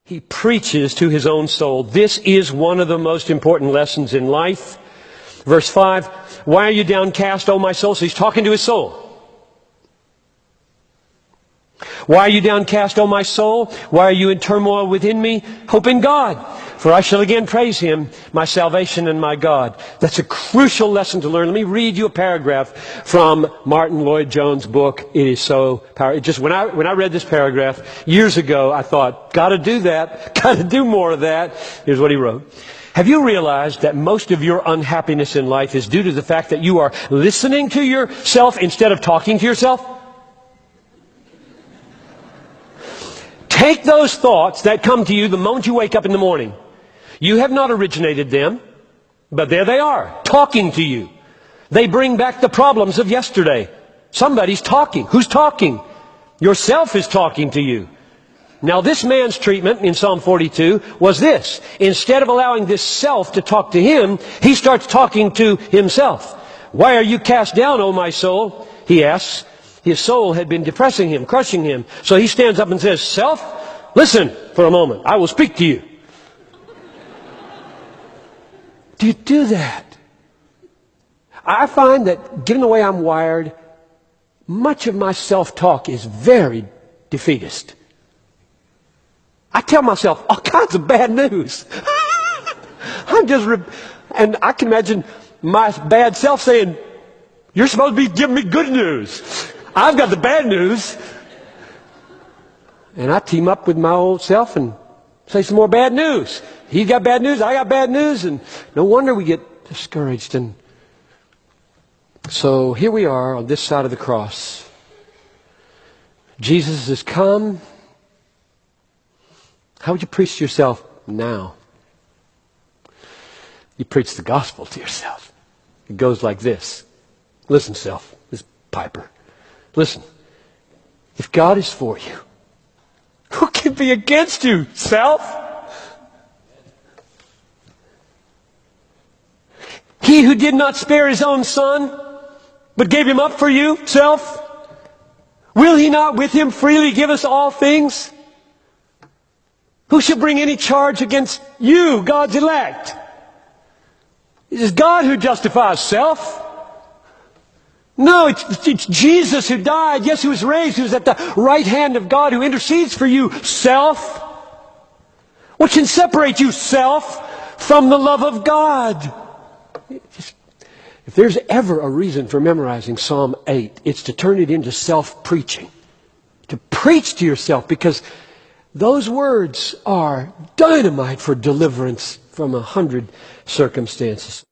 He preaches to his own soul. This is one of the most important lessons in life. Verse 5, why are you downcast, O my soul? So he's talking to his soul. Why are you downcast, O my soul? Why are you in turmoil within me? Hope in God, for I shall again praise Him, my salvation and my God. That's a crucial lesson to learn. Let me read you a paragraph from Martin Lloyd-Jones' book. It is so powerful. Just when I read this paragraph years ago, I thought, got to do that, got to do more of that. Here's what he wrote. Have you realized that most of your unhappiness in life is due to the fact that you are listening to yourself instead of talking to yourself? Take those thoughts that come to you the moment you wake up in the morning. You have not originated them, but there they are, talking to you. They bring back the problems of yesterday. Somebody's talking. Who's talking? Yourself is talking to you. Now this man's treatment in Psalm 42 was this. Instead of allowing this self to talk to him, he starts talking to himself. Why are you cast down, O my soul? He asks. His soul had been depressing him, crushing him. So he stands up and says, self, listen for a moment. I will speak to you. Do you do that? I find that, given the way I'm wired, much of my self-talk is very defeatist. I tell myself all kinds of bad news. And I can imagine my bad self saying, you're supposed to be giving me good news. I've got the bad news. And I team up with my old self and say some more bad news. He's got bad news, I got bad news, and no wonder we get discouraged. And so here we are on this side of the cross. Jesus has come. How would you preach to yourself now? You preach the gospel to yourself. It goes like this. Listen, self, this Piper. Listen, if God is for you, who can be against you, self? He who did not spare his own son, but gave him up for you, self, will he not with him freely give us all things? Who shall bring any charge against you, God's elect? It is God who justifies, self. No, it's Jesus who died, yes, who was raised, who's at the right hand of God, who intercedes for you, self. What can separate you, self, from the love of God? If there's ever a reason for memorizing Psalm 8, it's to turn it into self-preaching. To preach to yourself, because those words are dynamite for deliverance from 100 circumstances.